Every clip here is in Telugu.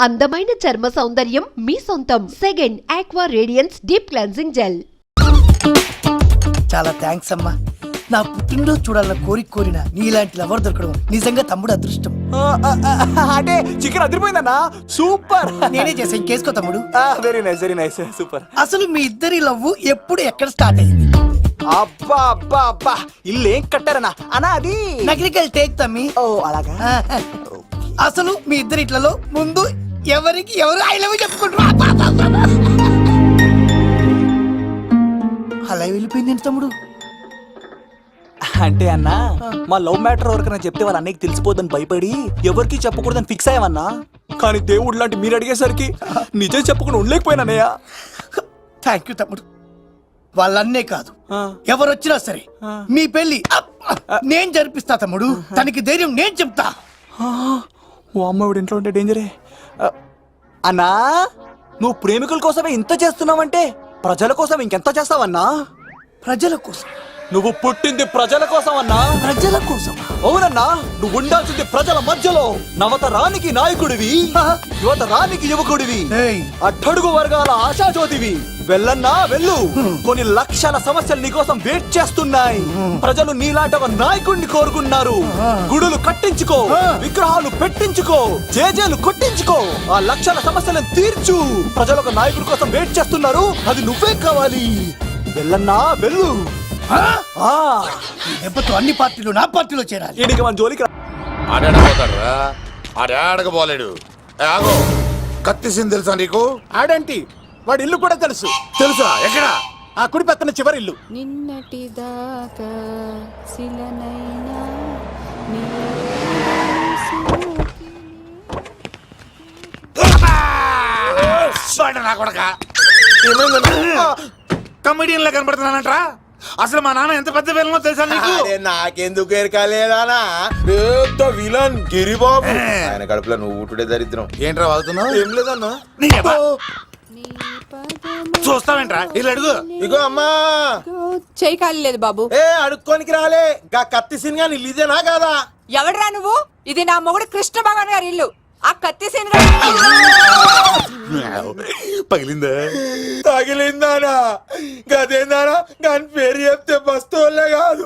అందమైన చర్మ సౌందర్యం మీ సొంతం. Second aqua radiance deep cleansing gel. చాలా థ్యాంక్స్ అమ్మా. నా పుట్టినరోజు చూడాలన్న కోరిన నీలాంటి లవర్ దొరకడం నిజంగా తమ్ముడు అదృష్టం. అంటే చికెన్ అదిరిపోయిందన్నా, సూపర్. నేనే చేసా, ఇంకేసుకో తమ్ముడు. Very nice super. అసలు మీ ఇద్దరి లవ్ ఎప్పుడు ఎక్కడ స్టార్ట్ అయింది? అబ్బా అబ్బా అబ్బా, ఇల్లు ఏం కట్టారన్నా అన్నా? అది నగరికల్ టేక్ తమ్మి. ఓ అలాగా. అసలు మీ ఇద్దరి ఇట్లలో ముందు ఎవరికి ఎవరు ఐ లవ్ చెప్పుకుంటారు? అలా వెళ్ళిపోయింది తమ్ముడు. అంటే అన్నా, మా లవ్ మ్యాటర్ ఎవరికైనా చెప్తే వాళ్ళ అన్నయ్యకి తెలిసిపోద్దని భయపడి ఎవరికి చెప్పకూడదని ఫిక్స్ అయ్యామన్నా. కానీ దేవుడు లాంటి మీరు అడిగేసరికి నిజం చెప్పకుండా ఉండలేకపోయినానయ్య. థ్యాంక్ యూ తమ్ముడు. వాళ్ళన్నే కాదు, ఎవరొచ్చినా సరే మీ పెళ్లి నేను జరిపిస్తా తమ్ముడు. తనకి ధైర్యం నేను చెప్తా. ఓ అమ్మఒడి ఇంట్లో ఉంటే డేంజరే. అన్నా, నువ్వు ప్రేమికుల కోసమే ఇంత చేస్తున్నావంటే ప్రజల కోసం ఇంకెంత చేస్తావన్నా? ప్రజల కోసం? నువ్వు పుట్టింది ప్రజల కోసం అన్నా. ప్రజల కోసం? అవునన్నా, నువ్వు ఉండాల్సింది ప్రజల మధ్యలో. నవతరానికి నాయకుడివి, యువతరానికి యువకుడివి, అట్టడుగు వర్గాల ఆశాజ్యోతివి. వెళ్ళన్నా వెళ్ళు. కొన్ని లక్షల సమస్యలు నీకోసం వెయిట్ చేస్తున్నాయి. ప్రజలు నీలాంటి ఒక నాయకుడిని కోరుకున్నారు. గుడులు కట్టించుకో, విగ్రహాలు పెట్టించుకో, జేజేలు కొట్టించుకో, ఆ లక్షల సమస్యలను తీర్చు. ప్రజలు ఒక నాయకుడి కోసం వెయిట్ చేస్తున్నారు, అది నువ్వే కావాలి. వెళ్ళన్నా వెళ్ళు. దెబ్బతో అన్ని పార్టీలు నా పార్టీలో చేరాలి. ఈడికి మన జోలికి ఆడపోతాడురా, ఆడకపోలేడు. ఆగో, కత్తిసింది తెలుసా నీకు? ఆడంటి వాడి ఇల్లు కూడా తెలుసు. తెలుసా? ఎక్కడ? ఆ కుడి పక్కన చివరి ఇల్లు. నిన్నటి దాకా శిలనైనా నా కొడక కమెడియన్ లా కనబడుతున్నానంట్రా. అసలు మా నాన్న ఎంత పెద్ద విలనో తెలుసా నీకు? నాకెందుకు ఎరకాలేదానా? పెద్ద విలన్ గిరిబాబు. ఆయన కడుపులో నువ్వు ఊటుడే దరిద్రం. ఏంట్రా వాగుతున్నావు? ఏం లేదన్నా. చూస్తావేంట్రా? ఇల్లు అడుగు. ఇగో అమ్మా, చేయి ఖాళీ లేదు బాబు. అడుక్కోనికి రాలే. గా కత్తి సినిమా ఇల్లిదేనా కాదా? ఎవడరా నువ్వు? ఇది నా మొగుడు కృష్ణ భగవాన్ గారి ఇల్లు. ఆ కత్తి సీన్ పగిలిందా? తగిలిందానా? గదేందానా? దాని పేరు చెప్తే బస్తోళ్ళే కాదు,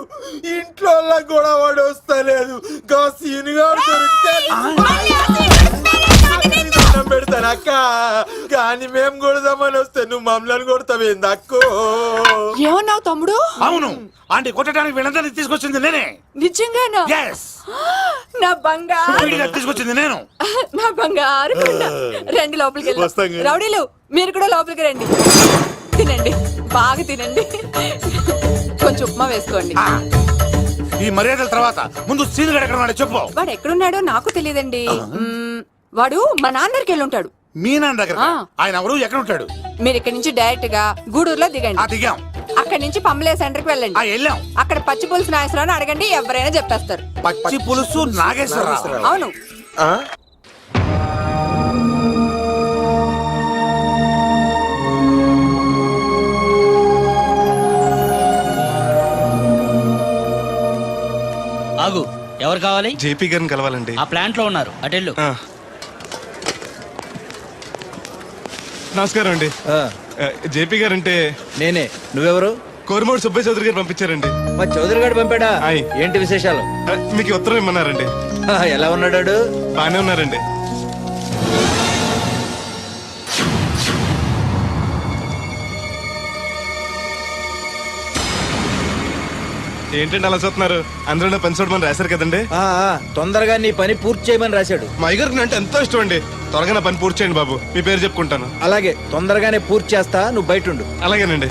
ఇంట్లో కూడా వాడు వస్తలేదు. గా సీనుగా పెడతాను అక్క. కానీ మేము కొడదామని వస్తే నువ్వు మమ్మల్ని కొడతావేంది అక్కో? ఏమన్నావు తమ్ముడు? అవును, ఆంటీ కొట్టడానికి వీళ్ళందరినీ తీసుకొచ్చింది నేనే. నిజంగానా? నా బంగారు తీసుకొచ్చింది నేను. నా బంగారు రండి లోపలికి వెళ్ళి. రౌడీలు మీరు కూడా లోపలికి రండి. తినండి, బాగా తినండి. కొంచెం ఉప్మా వేసుకోండి. ఈ మర్యాదల తర్వాత ముందు సీన్ ఎక్కడ ఉన్నాడో చెప్పు. వాడు ఎక్కడున్నాడో నాకు తెలియదండి. వాడు మా నాన్నకి వెళ్ళి ఉంటాడు. మీ నాన్న దగ్గర? ఆయన ఎవరు, ఎక్కడ ఉంటాడు? మీరు ఇక్కడ నుంచి డైరెక్ట్ గా గూడూరులో దిగండి. దిగాం. అక్కడ నుంచి పంబలే సెంటర్ కి వెళ్ళండి. వెళ్ళాం. అక్కడ పచ్చి పులుసు నాగేశ్వరరావు అడగండి, ఎవరైనా చెప్పేస్తారు. పచ్చి పులుసు నాగేశ్వరరావు? అవును. ఆగు, ఎవరు కావాలి? జేపీ గారిని కలవాలండి. ఆ ప్లాంట్ లో ఉన్నారు, అటెళ్ళు. నమస్కారం అండి. జేపీ గారు అంటే నేనే. నువ్వెవరు? కోరమూడు సుబ్బయ్య చౌదరి గారు పంపించారండి. మా చౌదరి గారు పంపాడా? ఏంటి విశేషాలు? మీకు ఉత్తరం ఇమ్మన్నారండి. ఎలా ఉన్నాడు? బానే ఉన్నారండి. ఏంటండి అలా చూస్తున్నారు? అందరూ పని చూడమని రాశారు కదండి. తొందరగా నీ పని పూర్తి చేయమని రాశాడు. మా అయ్యగారికి అంటే ఎంతో ఇష్టం అండి. త్వరగా నా పని పూర్తి చేయండి బాబు, మీ పేరు చెప్పుకుంటాను. అలాగే, తొందరగానే పూర్తి చేస్తా, నువ్వు బయట ఉండు. అలాగేనండి.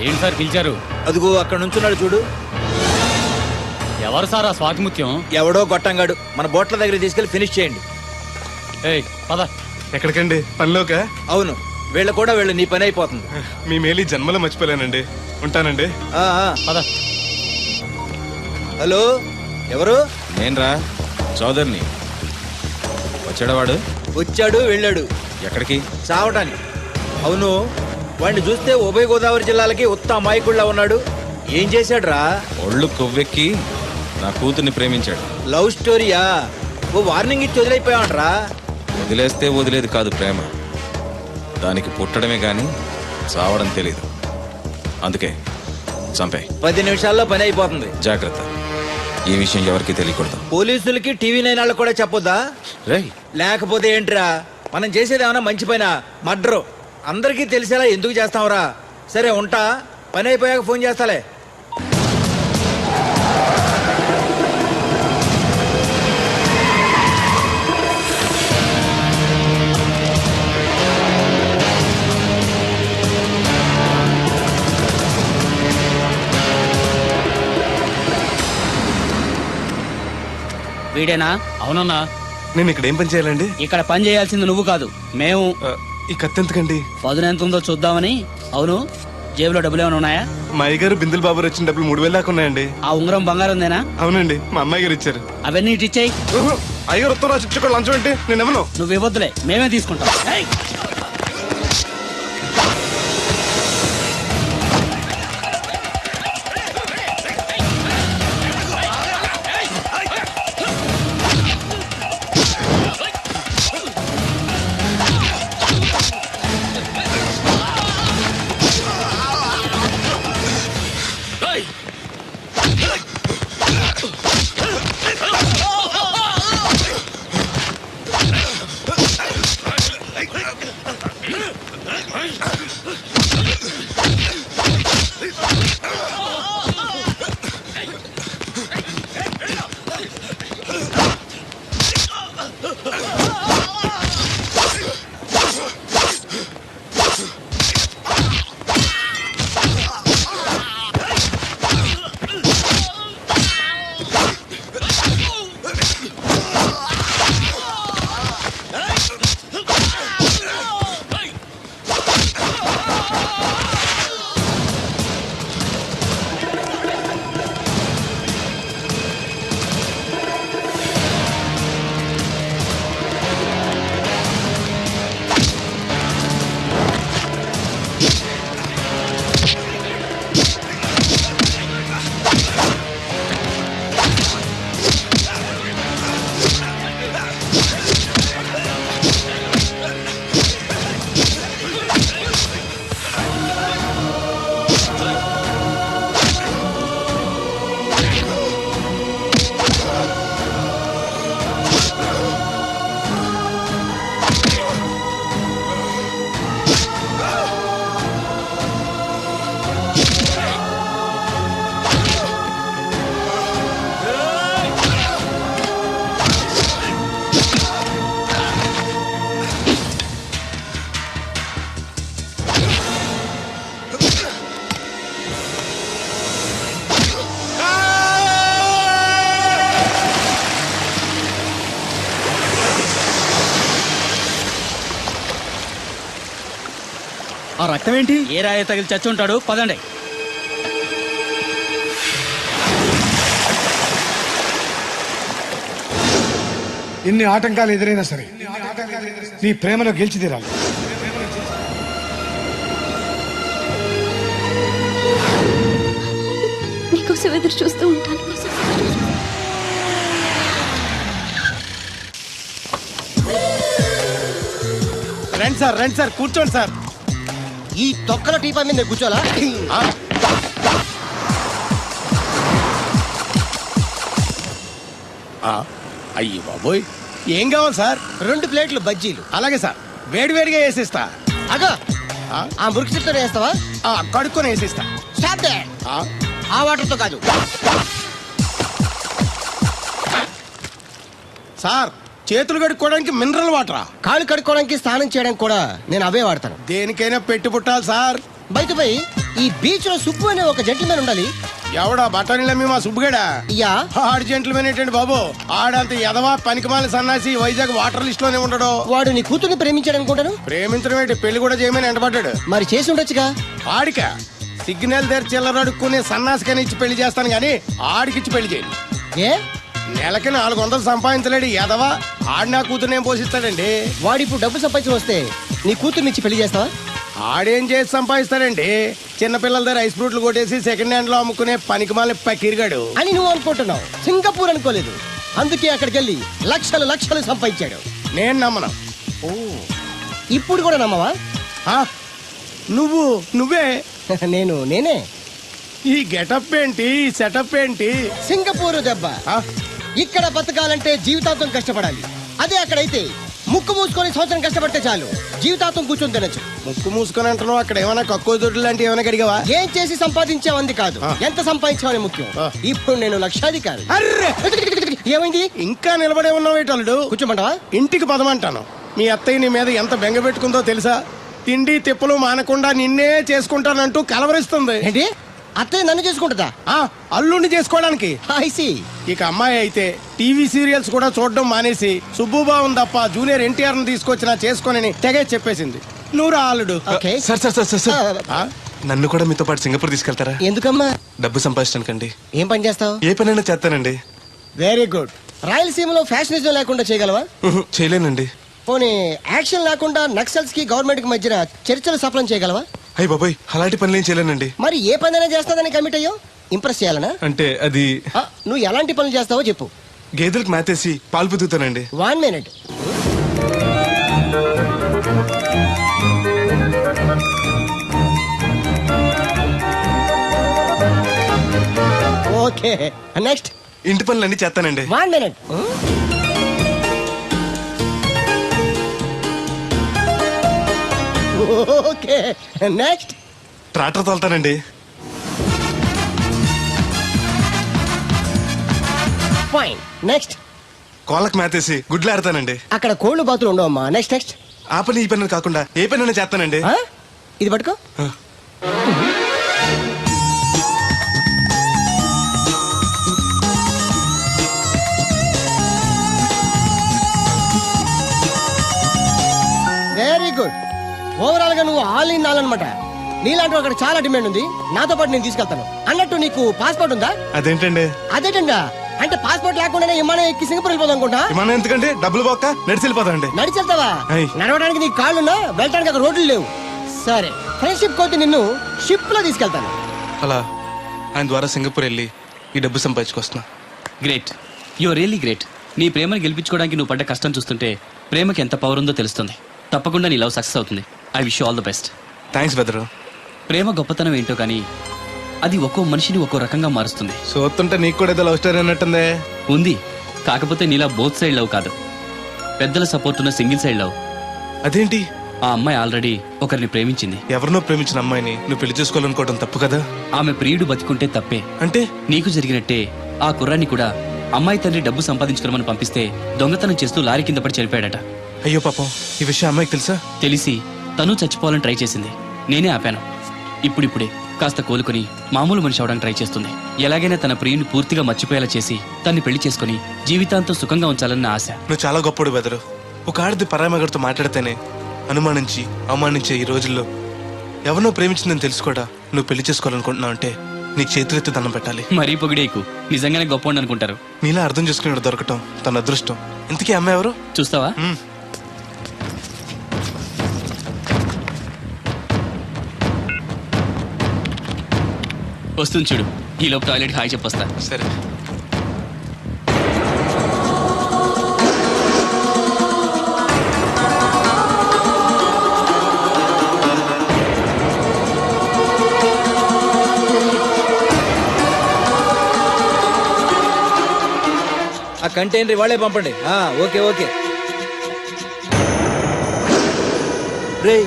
ఏంటి సార్ పిలిచారు? అదిగో అక్కడ నుంచున్నాడు చూడు. ఎవరు సార్ ఆ స్వాతిముత్యం? ఎవడో గొట్టంగాడు. మన బోట్ల దగ్గర తీసుకెళ్లి ఫినిష్ చేయండి. పద. ఎక్కడికండి? పనిలోక? అవును, వీళ్ళ కూడా వీళ్ళు, నీ పని అయిపోతుంది. మీ మేలు జన్మలో మర్చిపోలేనండి. ఉంటానండి. పద. హలో, ఎవరు? నేనరా, చౌదరిని. వచ్చాడా వాడు? వచ్చాడు, వెళ్ళాడు. ఎక్కడికి? చావటానికి. అవును, వాడిని చూస్తే ఉభయ గోదావరి జిల్లాలకి ఉత్త అమాయకుడిలా ఉన్నాడు. ఏం చేశాడురా? ఒళ్ళు కొవ్వెక్కి నా కూతుర్ని ప్రేమించాడు. లవ్ స్టోరీయా? ఓ వార్నింగ్ ఇచ్చి వదిలైపోయావంట్రా. వదిలేస్తే వదిలేది కాదు ప్రేమ, దానికి పుట్టడమే గాని చావడం తెలీదు. అందుకే చంపే. 10 నిమిషాల్లో పని అయిపోతుంది. జాగ్రత్త, ఈ విషయం ఎవరికి తెలియకూడదు. పోలీసులకి టీవీ 9 వాళ్ళకి కూడా చెప్పొద్దా? రేయ్, లేకపోతే ఏంట్రా, మనం చేసేది ఏమన్నా మంచి పైన మర్డరు అందరికీ తెలిసేలా ఎందుకు చేస్తావురా? సరే ఉంటా, పని అయిపోయాక ఫోన్ చేస్తాలే. వీడేనా? అవునన్నా. నేను ఇక్కడ ఏం పని చేయాలండి? ఇక్కడ పని చేయాల్సింది నువ్వు కాదు, మేము. ఈ కత్తి ఎంతకండి? పదును ఎంత ఉందో చూద్దామని. అవును, జేబులో డబ్బులు ఏమైనా ఉన్నాయా? మా అయ్యగారు బిందులు బాబు వచ్చిన డబ్బులు 3000 దాకా ఉన్నాయండి. ఆ ఉంగరం బంగారం ఉందేనా? అవునండి, మా అమ్మాయి గారు ఇచ్చారు. అవన్నీ ఇటు ఇచ్చేయి. అయ్యగారు ఉత్తరం రాసి ఇచ్చుకోవాలి, లంచం ఏంటి? నేను ఇవ్వను. నువ్వు ఇవ్వద్దులే, మేమే తీసుకుంటాం. ఏయ్! ఆ రక్తం ఏంటి? ఏ రాయి తగిలి చచ్చుంటాడు. పదండి. ఇన్ని ఆటంకాలు ఎదురైనా సరే నీ ప్రేమలో గెలిచి తీరాలి. నీకోసం ఎదురు చూస్తూ ఉంటాను. రండి సార్ కూర్చోండి సార్. ఈ తొక్కల టీపా మీద కూర్చోాలా? అయ్యి బాబోయ్, ఏం కావాలి సార్? 2 ప్లేట్లు బజ్జీలు. అలాగే సార్, వేడివేడిగా వేసిస్తా. అగో ఆ మురికి చెప్తా వేస్తావా? కడుక్కొని వేసిస్తా. Stop they. ఆ వాటర్తో కాదు సార్, చేతులు కడుక్కోవడానికి మినరల్ వాటరా? కాళ్ళు కడుక్కోవడానికి స్నానం చేయడానికి కూడా నేను అవే వాడతాను. దేనికైనా పెట్టి పుట్టాలి సార్. బయట పోయి ఈ బీచ్ లో సుబ్బు అనే ఒక జెంటిల్మెన్ ఉండాలి. ఎవడా బఠానీలమ్మి మా సుబ్బుగడా? యా. ఆడు జెంట్లమెన్ ఏంటండి బాబు? ఆడంత ఎదవా పనికిమాల సన్నాసి వైజాగ్ వాటర్ లిస్ట్ లోనే ఉండడు. వాడు నీ కూతుర్ని ప్రేమించాడు అనుకుంటాను. ప్రేమించడం ఏంటి, పెళ్లి కూడా చేయమని ఎంటబడ్డాడు. మరి చేసి ఉండొచ్చుగా. ఆడిక సిగ్నల్ దగ్గర చిల్లరడుక్కునే సన్నాసికని ఇచ్చి పెళ్లి చేస్తాను గానీ ఆడికిచ్చి పెళ్లి చేయను. ఏ నెలకి 400 సంపాదించలేడు ఎదవా. ఆడి నా కూతురు ఏం పోషిస్తాడండి. వాడు ఇప్పుడు డబ్బు సంపాదించి వస్తే నీ కూతుర్ని ఇచ్చి పెళ్లి చేస్తావా? ఆడేం చేసి సంపాదిస్తాడండి? చిన్నపిల్లల దగ్గర ఐస్ ఫ్రూట్లు కొట్టేసి సెకండ్ హ్యాండ్ లో అమ్ముకునే పనికిమాల పకీర్గాడు అని నువ్వు అనుకుంటున్నావు. సింగపూర్ అనుకోలేదు. అందుకే అక్కడికి వెళ్ళి లక్షలు లక్షలు సంపాదించాడు. నేను నమ్మను. ఇప్పుడు కూడా నమ్మవా? ఆ? నువ్వే నేనే ఈ గెటప్ ఏంటి, ఈ సెటప్ ఏంటి? సింగపూర్ దెబ్బ. ఆ? ఇక్కడ బతకాలంటే జీవితాంతం కష్టపడాలి. అదే అక్కడైతే ముక్కు మూసుకొని సంవత్సరం కష్టపడితే చాలు, జీవితాంతం కూర్చొని తినచ్చు. ముక్కు మూసుకొని అంటున్నావు, అక్కడ ఏమైనా కక్కువ దొడ్లు లాంటివి ఏమైనా గడిగావా? ఏం చేసి సంపాదించావంది కాదు, ఎంత సంపాదించావని ముఖ్యం. ఇప్పుడు నేను లక్షాధికారి. అర్రే! ఏమైంది? ఇంకా నిలబడే ఉన్నావు ఏటల్లుడు? కూర్చోమంటావా? ఇంటికి పదమంటాను. మీ అత్తయ్య నీ మీద ఎంత బెంగ పెట్టుకుందో తెలుసా? తిండి తిప్పలు మానకుండా నిన్నే చేసుకుంటానంటూ కలవరిస్తుంది. ఏంటి? అత్తయ్య నన్ను చేసుకుంటుందా? అల్లుడిని చేసుకోవడానికి. I see. ఇక అమ్మాయి అయితే టీవీ సీరియల్స్ కూడా చూడడం మానేసి సుబ్బుబాబుని తప్ప జూనియర్ ఎన్టీఆర్ ని తీసుకొచ్చినా చేసుకోనని తెగే చెప్పేసింది. నువ్వు రా అల్లుడు. Okay. సార్ ఆ, నన్ను కూడా మీతో పాటు సింగపూర్ తీసుకెళ్తారా? ఎందుకమ్మా? డబ్బు సంపాదించడానికండి. ఏం పని చేస్తావు? ఏ పనైనా చేస్తానండి. Very good. రాయలసీమలో ఫ్యాషనిజం లేకుండా చేయగలవా? చేయలేనండి. పోనీ యాక్షన్ లేకుండా నక్సల్స్ కి గవర్నమెంట్ కి మధ్యన చర్చలు సఫలం చేయగలవా? అయ్యి బాబాయ్, అలాంటి పనులు ఏం చేయలేనండి. మరి ఏ పనైనా చేస్తాదని కమిట్ అయ్యో? ఇంప్రెస్ చేయాలనా? అంటే అది నువ్వు ఎలాంటి పనులు చేస్తావో చెప్పు. గేదెలకు మేతేసి పాలు పుదుగుతానండి. 1 minute. Okay, next. ఇంటి పనులన్నీ చేస్తానండి. 1 minute. Okay, next. ట్రాక్టర్ తోలుతానండి. Fine, next. కోళ్ళకు మేతేసి గుడ్లు ఆడతానండి. అక్కడ కోళ్ళు బాతులు ఉండవమ్మా. Next next. ఆ పని ఈ పని కాకుండా ఏ పనైనా చేస్తానండి. ఇది పట్టుకో. Very good. ఓవరాల్ గా నువ్వు ఆల్ ఇన్ ఆల్ అనమాట. నీలాంటి అక్కడ చాలా డిమాండ్ ఉంది. నాతో పాటు నేను తీసుకెళ్తాను. అన్నట్టు నీకు పాస్పోర్ట్ ఉందా? అదేంటండి? అదేటండా అంటే పాస్పోర్ట్ లేకుండానే విమానం ఎక్కి సింగపూర్ వెళ్ళిపోదాం అనుకుంటా. విమానం ఎందుకంటే డబ్బులు పోక నడిచి వెళ్ళిపోతానండి. నడిచి వెళ్తావా? అయ్. నడవడానికి నీకు కాళ్ళున్నా, వెళ్ళడానికి అక్కడ రోడ్లు లేవు. సరే, ఫ్రెండ్షిప్ కోతి నిన్ను షిప్ లో తీసుకెళ్తాను. అలా ఆయన ద్వారా సింగపూర్ వెళ్ళి ఈ డబ్బు సంపాదించుకొస్తున్నా. Great, you really great. నీ ప్రేమను గెలిపించుకోవడానికి నువ్వు పడ్డ కష్టం చూస్తుంటే ప్రేమకి ఎంత పవర్ ఉందో తెలుస్తుంది. తప్పకుండా నీ లవ్ సక్సెస్ అవుతుంది. I wish all the best. Thanks బెదరు. ప్రేమ గొప్పతనం ఏంటో కానీ అది ఒక్కో మనిషిని ఒక్కో రకంగా మారుస్తుంది. చూస్తుంటే నీకు కూడా ఏదో లవ్ స్టోరీ అన్నట్టుందే. ఉంది, కాకపోతే నీలా బోత్ సైడ్ లవ్ కాదు, పెద్దల సపోర్ట్ ఉన్న సింగిల్ సైడ్ లవ్. అదేంటి? ఆ అమ్మాయి ఆల్రెడీ ఒకరిని ప్రేమించింది. ఎవరినో ప్రేమించిన అమ్మాయిని నువ్వు పెళ్లి చేసుకోవాలనుకోవడం తప్పు కదా? ఆమె ప్రియుడు బతికుంటే తప్పే. అంటే నీకు జరిగినట్టే ఆ కుర్రాన్ని కూడా అమ్మాయి తండ్రి డబ్బు సంపాదించుకోమని పంపిస్తే దొంగతనం చేస్తూ లారీ కింద పడి చనిపోయాడట. అయ్యో పాపం, ఈ విషయం అమ్మాయికి తెలుసా? తెలిసి తను చచ్చిపోవాలని ట్రై చేసింది. నేనే ఆపాను. ఇప్పుడిప్పుడే కాస్త కోలుకొని మామూలు మనిషి అవడానికి ట్రై చేస్తుంది. ఎలాగైనా తన ప్రియుని పూర్తిగా మర్చిపోయేలా చేసి తన్ని పెళ్లి చేసుకుని జీవితాంతం సుఖంగా ఉంచాలన్న ఆశ. నువ్వు చాలా గొప్పడు బెదరు. ఒక ఆడది పరామగడితో మాట్లాడితేనే అనుమానించి అవమానించే ఈ రోజుల్లో ఎవరినో ప్రేమించిందని తెలుసు కూడా నువ్వు పెళ్లి చేసుకోవాలనుకుంటున్నావు అంటే నీకు చేతులెత్తి దండం పెట్టాలి. మరీ పొగిడేకు, నిజంగానే గొప్ప అనుకుంటారు. నీలా అర్థం చేసుకునేవాడు దొరకటం తన అదృష్టం. ఇంతకీ అమ్మాయి ఎవరు? చూస్తావా? వస్తుంది చూడు. ఈ లోపు టాయిలెట్ హాయ్ చెప్పొస్తా. సరే. ఆ కంటైనర్ వాళ్ళే పంపండి. Okay okay. రే,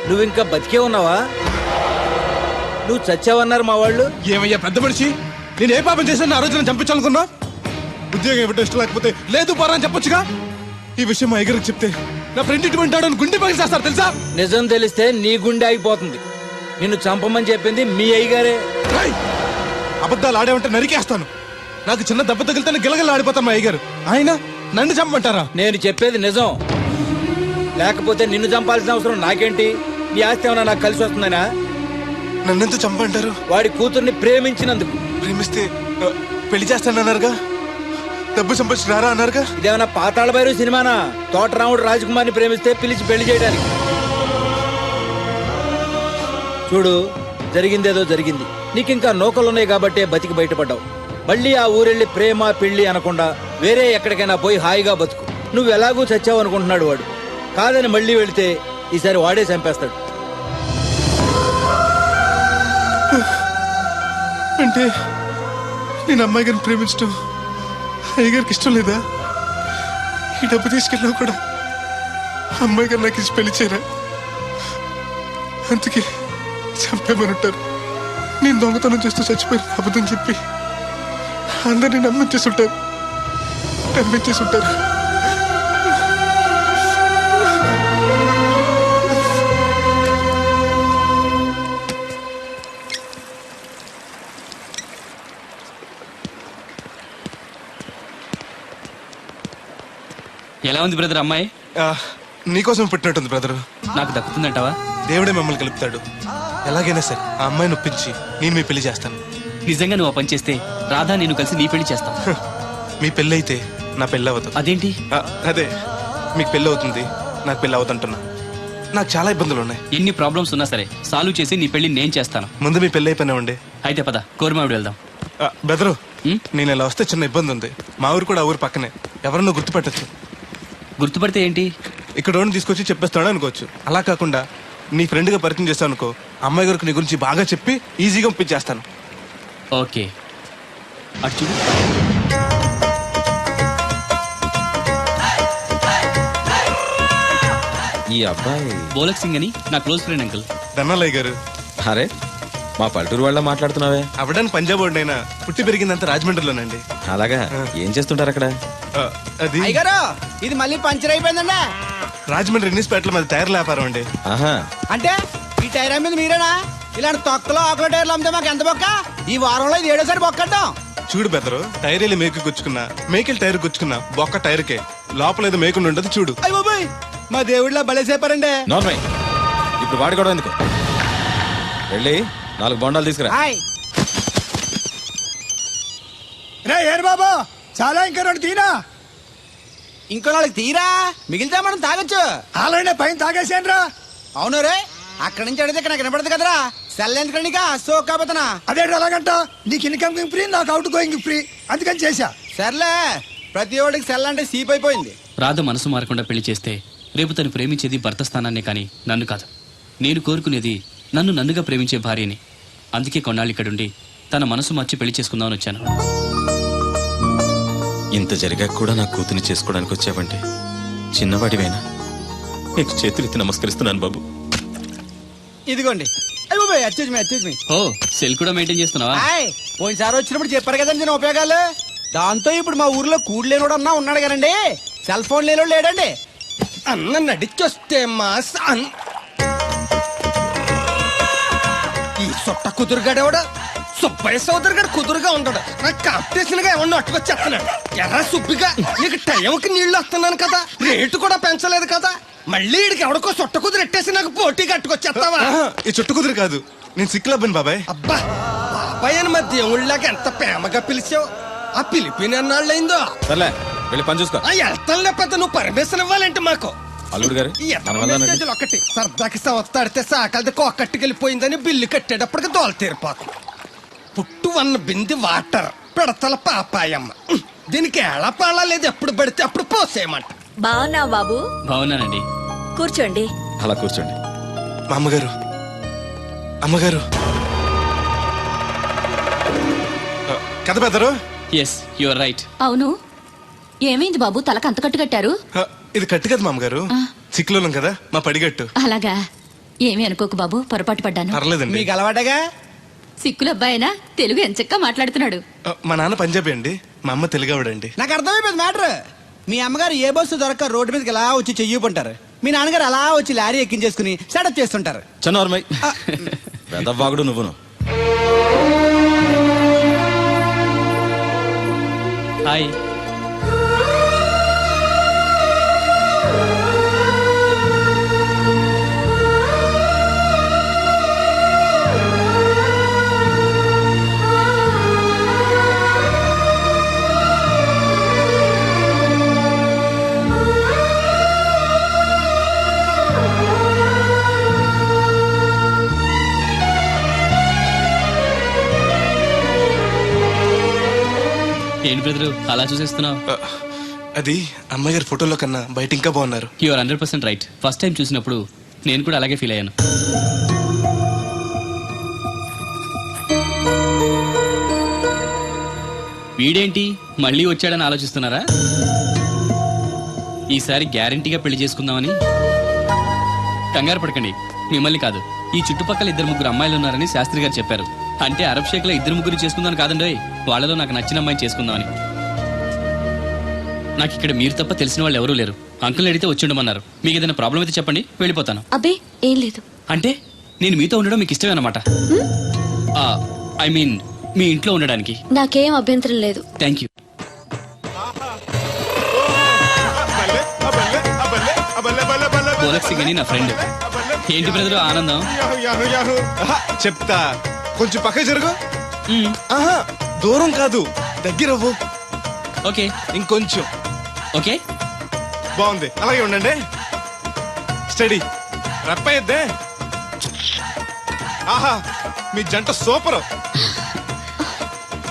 నువ్వు ఇంకా బతికే ఉన్నావా? నువ్వు చచ్చావన్నారు మా వాళ్ళు. ఏమయ్యా పెద్ద మనిషి, నేను ఏ పాపం చేశాను? ఆ రోజు నేను చంపించాలనుకున్నా. ఉద్యోగం ఇవ్వడం ఇష్టం లేకపోతే లేదు పరా అని చెప్పొచ్చుగా. ఈ విషయం మా ఎగరికి చెప్తే నా ఫ్రెండ్ ఇటువంటి వాడు గుండె పగిలి చేస్తారు తెలుసా? నిజం తెలిస్తే నీ గుండె ఆగిపోతుంది. నిన్ను చంపమని చెప్పింది మీ అయ్యగారే. అబద్ధాలు ఆడేమంటే నరికేస్తాను. నాకు చిన్న దెబ్బ తగిలితే గిలగలు ఆడిపోతాను మా అయ్యగారు. ఆయన నన్ను చంపమంటారా? నేను చెప్పేది నిజం. లేకపోతే నిన్ను చంపాల్సిన అవసరం నాకేంటి? నీ ఆస్తి ఏమన్నా నాకు కలిసి వస్తుందనా? నన్నెంత చంపంటారు? వాడి కూతుర్ని ప్రేమించినందుకు. ప్రేమిస్తే పెళ్లి చేస్తానన్నారుగా, డబ్బు సంపాదించి రారా అన్నారుగా. ఇదేమన్నా పాతాళ భైరవ సినిమానా? తోటరాముడు రాజకుమార్ని ప్రేమిస్తే పిలిచి పెళ్లి చేయడానికి. చూడు, జరిగిందేదో జరిగింది. నీకింకా నౌకలున్నాయి కాబట్టే బతికి బయటపడ్డావు. మళ్ళీ ఆ ఊరెళ్ళి ప్రేమ పెళ్లి అనకుండా వేరే ఎక్కడికైనా పోయి హాయిగా బతుకు. నువ్వు ఎలాగూ చచ్చావు అనుకుంటున్నాడు వాడు. కాదని మళ్ళీ వెళితే ఈసారి వాడే చంపేస్తాడు. అంటే నేను అమ్మాయి గారిని ప్రేమించడం అయ్యగారికి ఇష్టం లేదా? ఈ డబ్బు తీసుకెళ్ళినా కూడా అమ్మాయి గారు నాకు ఇచ్చి పెళ్లి చేయరా? అందుకే చంపేమని ఉంటారు. నేను దొంగతనం చేస్తూ చచ్చిపోయిన అబద్ధం చెప్పి అందరినీ నమ్మించేస్తుంటారు. ఎలా ఉంది బ్రదర్ అమ్మాయి? నీకోసం పెట్టినట్టుంది బ్రదరు. నాకు దక్కుతుందంటావా? దేవుడే మిమ్మల్ని కలుపుతాడు. ఎలాగైనా సరే ఆ అమ్మాయిని ఒప్పించి నేను మీ పెళ్లి చేస్తాను. నిజంగా నువ్వు ఆ పని చేస్తే రాధా నేను కలిసి నీ పెళ్లి చేస్తాం. మీ పెళ్ళి అయితే నా పెళ్ళి అవ్వదు. అదేంటి? అదే, మీకు పెళ్ళి అవుతుంది, నాకు పెళ్ళి అవుతుంటున్నా. నాకు చాలా ఇబ్బందులు ఉన్నాయి. ఎన్ని ప్రాబ్లమ్స్ ఉన్నా సరే సాల్వ్ చేసి నీ పెళ్లి నేను చేస్తాను. ముందు మీ పెళ్ళి అయిపోయినా ఉండే. అయితే పద కోరమావిడి వెళ్దాం. బెదరు, నేను ఇలా వస్తే చిన్న ఇబ్బంది ఉంది. మా ఊరు కూడా ఆ ఊరు పక్కనే. ఎవరన్నా గుర్తుపట్టచ్చు. గుర్తుపడితే ఏంటి? ఇక్కడ ఓన్ తీసుకొచ్చి చెప్పేస్తాడు అనుకోవచ్చు. అలా కాకుండా నీ ఫ్రెండ్గా పరిచయం చేస్తాను అనుకో, అమ్మాయి గారికి నీ గురించి బాగా చెప్పి ఈజీగా పంపించేస్తాను. ఓకే, అటు చూడు. ఈ అబ్బాయి బోలక్ సింగ్ అని నా క్లోజ్ ఫ్రెండ్ అంకుల్. ధనాలయ్య గారు. అరే, మా పల్లెటూరు వాళ్ళ మాట్లాడుతున్నావే? అవడానికి పంజాబ్ వాడినైనా పుట్టి పెరిగిందంతా రాజమండ్రిలోనండి. అలాగా? ఏం చేస్తుంటారు అక్కడ? అది ఇది మళ్ళీ పంచర్ అయిపోయిందండి. రాజమండ్రి ఎన్నిస్పేటలో మాది టైర్ల వ్యాపారం అండి. ఆహా, అంటే ఈ టైర్ మీద మీరేనా? ఇలాంటి తొక్కలో ఆకుల టైర్లు అమ్మితే మాకు ఎంత బొక్క? ఈ వారంలో ఇది 7వ బొక్కడ్డాం. చూడు బెదరు, టైర్ వెళ్ళి మేకు గుచ్చుకున్నా, మేకెళ్ళి టైర్ గుచ్చుకున్నా, బొక్క టైర్కే. లోపల ఏదో మేకుండా ఉండదు చూడు. అయ్య బాబాయ్, మా దేవుళ్ళ బలేసేపారండి. నార్మల్. ఇప్పుడు వాడుకోవడం ఎందుకు? వెళ్ళి 4 బొండాలు తీసుకురా. రే ఏరు బాబా, చాలా ఇంకా 2 తీరా. ఇంకో 4 తీరా, మిగిలితే మనం తాగొచ్చు. ఆల్రెడీ పైన తాగేసాను రా. అవును రే, అక్కడి నుంచి అడిగితే ఇక్కడ నాకు వినపడదు కదరా. సెల్ ఎందుకండి సో కాబోతున్నా. అదే అలాగంట, నీకు ఇన్కమింగ్ ఫ్రీ, నాకు అవుట్ గోయింగ్ ఫ్రీ, అందుకని చేశా. సర్లే, ప్రతి ఒడికి సెల్ అంటే సీప్ అయిపోయింది. రాధ మనసు మారకుండా పెళ్లి చేస్తే రేపు తను ప్రేమించేది భర్త స్థానాన్నే కానీ నన్ను కాదు. నేను కోరుకునేది నన్నుగా ప్రేమించే భార్యని. అందుకే కొన్నాళ్ళు ఇక్కడుండి తన మనసు మార్చి పెళ్లి చేసుకుందామని వచ్చాను. ఇంత జరిగాక కూడా నా కూతుని చేసుకోవడానికి వచ్చావంటే చిన్నవాడివైనా నీకు చేతులెత్తి నమస్కరిస్తున్నాను బాబు. ఇదిగోండి. అచ్చేజ్ ఓ, సెల్ కూడా మెయింటైన్ చేస్తున్నావా? పోయినసారి వచ్చినప్పుడు చెప్పారు కదండి నేను ఉపయోగాలు. దాంతో ఇప్పుడు మా ఊర్లో కూడలేనోడు అన్నా ఉన్నాడు కదండి, సెల్ ఫోన్ లేనోడు లేడండి. అన్న నడిచొస్తే మాస్ ఈ సొట్ట కుదురుగాడేవాడు సుబ్బయ్య సోదరు గారు కుదురుగా ఉంటాడు. నాకు కాంపిటీషన్ గా ఎవరిని అట్టుకొచ్చేస్తున్నాడు. ఎర్ర సుబ్బిగా నీకు టైంకి నీళ్లు వస్తున్నాను కదా, రేటు కూడా పెంచలేదు కదా, మళ్ళీ ఇడికి ఎవడికో సొట్ట కుదురు ఎట్టేసి నాకు పోటీ కట్టుకొచ్చేస్తావా? ఈ చుట్టు కుదురు కాదు, నేను సిక్కులబ్బను బాబాయ్. అబ్బా, బాబాయ్ అని మా దేవుళ్ళకి ఎంత ప్రేమగా పిలిచావు. ఆ పిలిపిన ఎన్నాళ్ళైందో. సర్లే, వెళ్ళి పని చూసుకో. వెళ్తాను లేకపోతే నువ్వు పర్మిషన్ ఇవ్వాలంటే మాకు. అల్లుడు గారు, మెసేజ్లు ఒకటి సరదాకి సంస్థాడితే సాకలది కోకట్టుకెళ్ళిపోయిందని బిల్లు కట్టేటప్పటికి దోల తీరిపోతుంది. పుట్టు 1 బింది వాటర్ పిడతల పాపాయమ్మ. దీనికి ఎలా పాలా లేదు, ఎప్పుడు పడితే అప్పుడు పోసేయమంట. బాగున్నావు బాబు? బాగున్నానండి. కూర్చోండి. అలా కూర్చోండి. మా అమ్మగారు కథ బెదరు. Yes, you are right. అవును, ఏమైంది బాబు తలకు అంత కట్టు కట్టారు? ఇది కట్టు కదా మామగారు, సిక్కులోనం కదా మా పడిగట్టు. అలాగా, ఏమీ అనుకోకు బాబు, పొరపాటు పడ్డాను. పర్లేదండి. మీకు అలవాటగా. సిక్కుల అబ్బాయినా తెలుగు ఎంచక్కా మాట్లాడుతున్నాడు. మా నాన్న పంజాబీ అండి, మా అమ్మ తెలుగావిడండి. నాకు అర్థమైపోయింది మ్యాటర్. మీ అమ్మగారు ఏ బస్సు దొరక్క రోడ్డు మీదకి ఎలా వచ్చి చెయ్యిపుంటారు, మీ నాన్నగారు అలా వచ్చి లారీ ఎక్కించేసుకుని సెటప్ చేస్తుంటారు. చన్నోర్మై వెదవ్వాగుడు నువ్వును. హాయ్. ఏంటి బ్రదరు అలా చూసేస్తున్నావు? అది అమ్మాయి గారి ఫోటోలో కన్నా బయట ఇంకా బాగున్నారు. You're 100% right. ఫస్ట్ టైం చూసినప్పుడు నేను కూడా అలాగే ఫీల్ అయ్యాను. వీడేంటి మళ్ళీ వచ్చాడని ఆలోచిస్తున్నారా? ఈసారి గ్యారంటీగా పెళ్లి చేసుకుందామని. కంగారు పడకండి, మిమ్మల్ని కాదు, ఈ చుట్టుపక్కల 2-3 అమ్మాయిలు ఉన్నారని శాస్త్రి గారు చెప్పారు. అంటే అరబ్ షేక్ లో 2-3 చేసుకుందాం కాదండి, వాళ్ళలో నాకు నచ్చిన అమ్మాయిని చేసుకుందామని. నాకు ఇక్కడ మీరు తప్ప తెలిసిన వాళ్ళు ఎవరూ లేరు. అంకుల్ అడిగితే వచ్చి ఉండమన్నారు. మీకు ఏదైనా ప్రాబ్లం అయితే చెప్పండి, వెళ్ళిపోతాను. అబ్బే ఏం లేదు. అంటే నేను మీతో ఉండడం మీకు ఇష్టమే అన్నమాట. ఐ మీన్ మీ ఇంట్లో ఉండడానికి. నాకేం అభ్యంతరం లేదు. Thank you. గోలక్సి గని నా ఫ్రెండ్. ఏంటి బ్రదర్ ఆనందం? చెప్తా, కొంచెం పక్క జరుగు. ఆహా, దూరం కాదు, దగ్గరవ్వు. ఓకే, ఇంకొంచెం. ఓకే, బాగుంది, అలాగే ఉండండి. స్టడీ, రప్పయ్యద్దే. ఆహా, మీ జంట సూపర్.